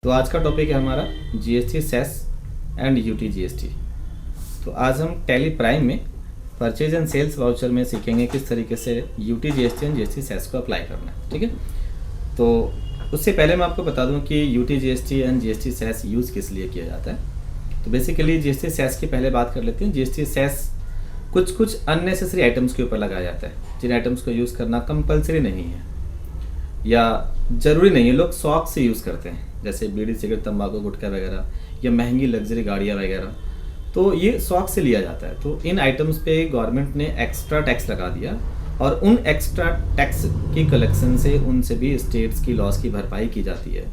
तो आज का टॉपिक है हमारा GST cess and UT GST. तो आज हम टैली प्राइम में परचेज एंड सेल्स वाउचर में सीखेंगे किस तरीके से UT GST and GST cess को अप्लाई करना है। ठीक है, तो उससे पहले मैं आपको बता दूं कि UT GST and GST cess use किस लिए किया जाता है। तो बेसिकली जीएसटी सेस की पहले बात कर लेते हैं। जीएसटी सेस कुछ अननेसेसरी आइटम्स के ऊपर लगाया जाता है, जिन आइटम्स को यूज़ करना कंपलसरी नहीं है या ज़रूरी नहीं है, लोग शौक से यूज़ करते हैं, जैसे बीड़ी सिगरेट तंबाकू गुटखा वगैरह या महंगी लग्जरी गाड़ियाँ वगैरह, तो ये शौक से लिया जाता है। तो इन आइटम्स पे गवर्नमेंट ने एक्स्ट्रा टैक्स लगा दिया और उन एक्स्ट्रा टैक्स की कलेक्शन से उनसे भी स्टेट्स की लॉस की भरपाई की जाती है।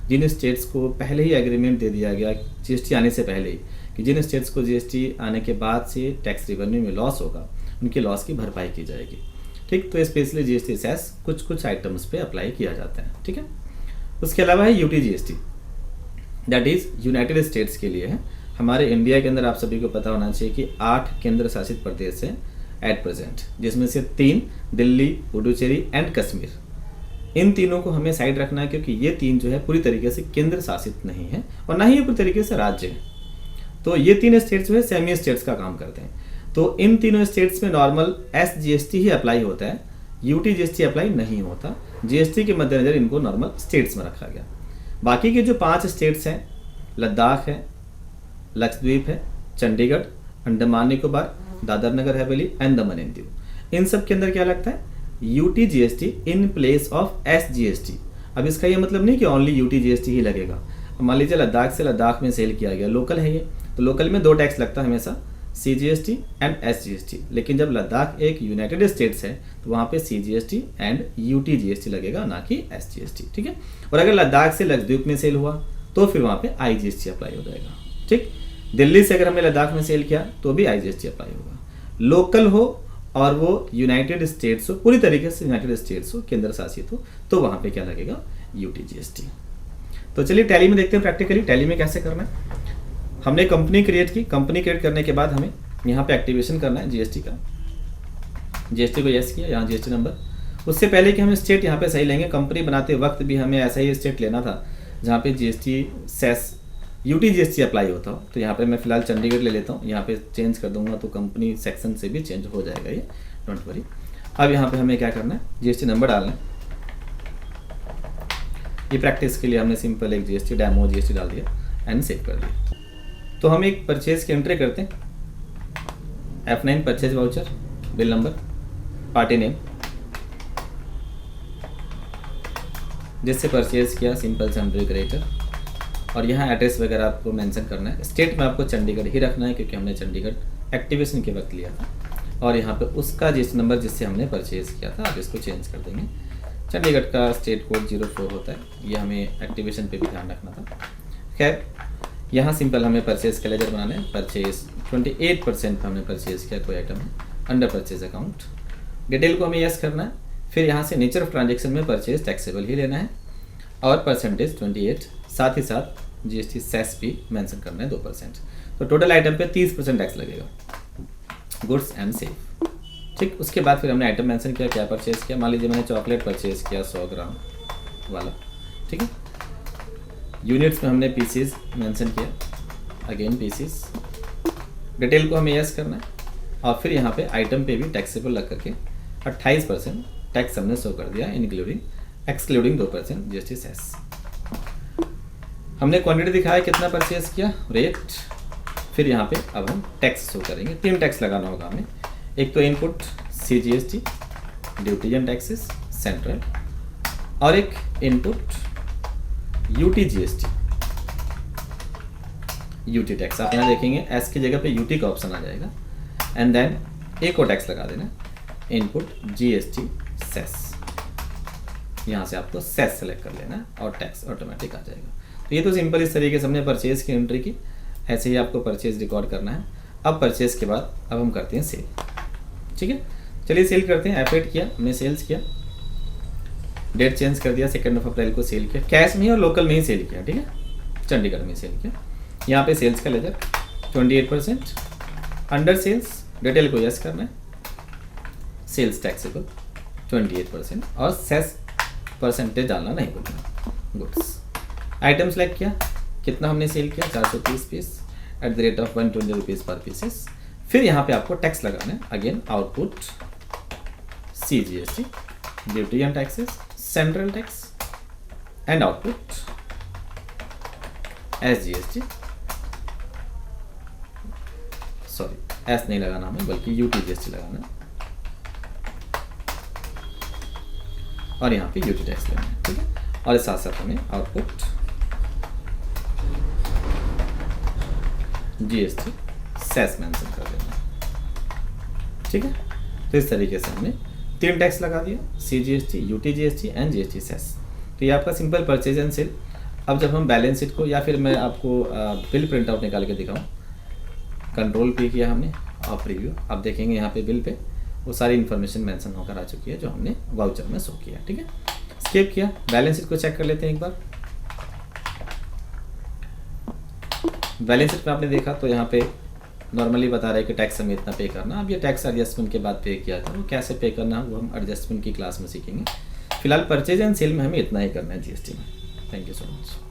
जिन स्टेट्स को पहले ही एग्रीमेंट दे दिया गया जीएसटी आने से पहले ही कि जिन स्टेट्स को जीएसटी आने के बाद से टैक्स रिवेन्यू में लॉस होगा, उनकी लॉस की भरपाई की जाएगी। ठीक, तो स्पेशली जीएसटी सेस कुछ आइटम्स पे अप्लाई किया जाता है। ठीक है, उसके अलावा है UT GST, that is United states के लिए है। हमारे इंडिया के अंदर आप सभी को पता होना चाहिए कि 8 केंद्र शासित प्रदेश हैं एट प्रेजेंट, जिसमें से 3 दिल्ली, पुडुचेरी एंड कश्मीर। इन तीनों को हमें साइड रखना है क्योंकि ये 3 जो है पूरी तरीके से केंद्र शासित नहीं है और ना ही ये पूरी तरीके से राज्य है। तो ये 3 स्टेट्स जो है सेमी स्टेट्स का काम करते हैं। तो इन तीनों स्टेट्स में नॉर्मल एसजीएसटी ही अप्लाई होता है, यूटी जीएसटी अप्लाई नहीं होता। जीएसटी के मद्देनजर इनको नॉर्मल स्टेट्स में रखा गया। बाकी के जो 5 स्टेट्स हैं, लद्दाख है, लक्षद्वीप है, Chandigarh, Andaman Nicobar, Dadar Nagar Haveli and Daman and Diu, इन सब के अंदर क्या लगता है, UT GST in place of SGST. अब इसका ये मतलब नहीं कि ओनली यूटी जीएसटी ही लगेगा। मान लीजिए लद्दाख से लद्दाख में सेल किया गया, लोकल है ये, तो लोकल में 2 टैक्स लगता है हमेशा, सीजीएसटी एंड एसजीएसटी। लेकिन जब लद्दाख एक यूनाइटेड स्टेट्स है तो वहाँ पे सीजीएसटी एंड यूटी जीएसटी लगेगा, ना कि एसजीएसटी। ठीक है, और अगर लद्दाख से लक्षद्वीप में सेल हुआ तो फिर वहाँ पे आईजीएसटी अप्लाई हो जाएगा। ठीक, दिल्ली से अगर हमने लद्दाख में सेल किया तो भी आईजीएसटी अप्लाई होगा। लोकल हो और वो यूनाइटेड स्टेट्स हो, पूरी तरीके से यूनाइटेड स्टेट्स हो, केंद्र शासित हो, तो वहाँ पे क्या लगेगा, यूटी जीएसटी। तो चलिए टैली में देखते हैं प्रैक्टिकली टैली में कैसे करना है। हमने कंपनी क्रिएट की, कंपनी क्रिएट करने के बाद हमें यहाँ पे एक्टिवेशन करना है जीएसटी का। जीएसटी को यस किया, यहाँ जीएसटी नंबर। उससे पहले कि हम स्टेट यहाँ पे सही लेंगे, कंपनी बनाते वक्त भी हमें ऐसा ही स्टेट लेना था जहाँ पे GST cess UT GST apply होता हो। तो यहाँ पे मैं फिलहाल चंडीगढ़ ले लेता हूँ, यहाँ पे चेंज कर दूंगा तो कंपनी सेक्शन से भी चेंज हो जाएगा ये, डोंट वरी। अब यहाँ पे हमें क्या करना है, जीएसटी नंबर डालना है। ये प्रैक्टिस के लिए हमने सिंपल एक जीएसटी डेमो जीएसटी डाल दिया एंड सेव कर दिया। तो हम एक परचेज की एंट्री करते हैं, F9 purchase voucher, bill number, party name, जिससे परचेज किया, सिंपल सन्ड्री क्रेडिटर, और यहाँ एड्रेस वगैरह आपको मेंशन करना है। स्टेट में आपको चंडीगढ़ ही रखना है क्योंकि हमने चंडीगढ़ एक्टिवेशन के वक्त लिया था, और यहाँ पे उसका जीएसटी नंबर जिससे हमने परचेज किया था, आप इसको चेंज कर देंगे। चंडीगढ़ का स्टेट कोड 04 होता है, ये हमें एक्टिवेशन पे भी ध्यान रखना था। खैर, यहाँ सिंपल हमें परचेज का लेजर बनाना है। परचेज 28% पे हमने परचेज किया, कोई आइटम है, अंडर परचेज अकाउंट। डिटेल को हमें यस करना है। फिर यहाँ से नेचर ऑफ ट्रांजेक्शन में परचेज टैक्सेबल ही लेना है और परसेंटेज 28, साथ ही साथ जीएसटी सेस भी मेंशन करना है 2%। तो टोटल आइटम पे 30% टैक्स लगेगा, गुड्स एंड सेव। ठीक, उसके बाद फिर हमने आइटम मेंशन किया, क्या परचेज किया। मान लीजिए मैंने चॉकलेट परचेज किया 100 ग्राम वाला। ठीक है, यूनिट्स में हमने पीसीज मेंशन किया, अगेन पीसीज। डिटेल को हमें यस करना है और फिर यहाँ पे आइटम पे भी टैक्सेबल लग करके 28% टैक्स हमने शो कर दिया, इंक्लूडिंग एक्सक्लूडिंग 2% जीएसटी सेस। हमने क्वांटिटी दिखाया, कितना परचेज किया, रेट। फिर यहाँ पे अब हम टैक्स शो करेंगे। 3 टैक्स लगाना होगा हमें, एक तो input CGST, duties and taxes central, और एक input UT GST, UT tax. आप यहाँ देखेंगे एस की जगह पे यूटी का ऑप्शन आ जाएगा, एंड देन एक और टैक्स लगा देना, इनपुट जीएसटी सेस। यहाँ से आपको सेस सेलेक्ट कर लेना और टैक्स ऑटोमेटिक आ जाएगा। तो ये तो सिंपल इस तरीके से हमने परचेज की एंट्री की, ऐसे ही आपको परचेज रिकॉर्ड करना है। अब परचेज के बाद अब हम करते हैं सेल। ठीक है, चलिए सेल करते हैं। F8 किया हमने, सेल्स किया, डेट चेंज कर दिया, 2 अप्रैल को सेल किया, कैश में और लोकल में ही सेल किया। ठीक है, चंडीगढ़ में सेल किया। यहाँ पे सेल्स का लेजर 28%, अंडर सेल्स, डिटेल को यस करना है, सेल्स टैक्सेबल 28% और सेस परसेंटेज डालना नहीं भूलना, गुड्स। आइटम सेलेक्ट किया, कितना हमने सेल किया 430 piece at the rate of 120 rupees per pieces. फिर यहाँ पे आपको टैक्स लगाना है, again output CGST, duty and taxes, central tax and output SGST, sorry S नहीं लगाना हमें बल्कि UTGST लगाना है, और यहाँ पे UT टैक्स लेना है, ठीक है। और इस साथ साथ हमें आउटपुट GST सेस मेंशन कर देना है, ठीक है। तो इस तरीके से हमने 3 टैक्स लगा दिया, CGST, UTGST and GST cess. तो ये आपका सिंपल परचेज एंड सेल। अब जब हम बैलेंस शीट को या फिर मैं आपको बिल प्रिंट आउट निकाल के दिखाऊं, कंट्रोल P किया हमने और प्रीव्यू, अब देखेंगे यहाँ पे बिल पे वो सारी इन्फॉर्मेशन मेंशन होकर आ चुकी है जो हमने वाउचर में शो किया, ठीक है। स्किप किया, बैलेंस शीट को चेक कर लेते हैं एक बार। बैलेंस शीट में आपने देखा तो यहाँ पे नॉर्मली बता रहा है कि टैक्स हमें इतना पे करना। अब ये टैक्स एडजस्टमेंट के बाद पे किया था, वो कैसे पे करना है वो हम एडजस्टमेंट की क्लास में सीखेंगे। फिलहाल परचेज एंड सेल में हमें इतना ही करना है GST में। Thank you so much.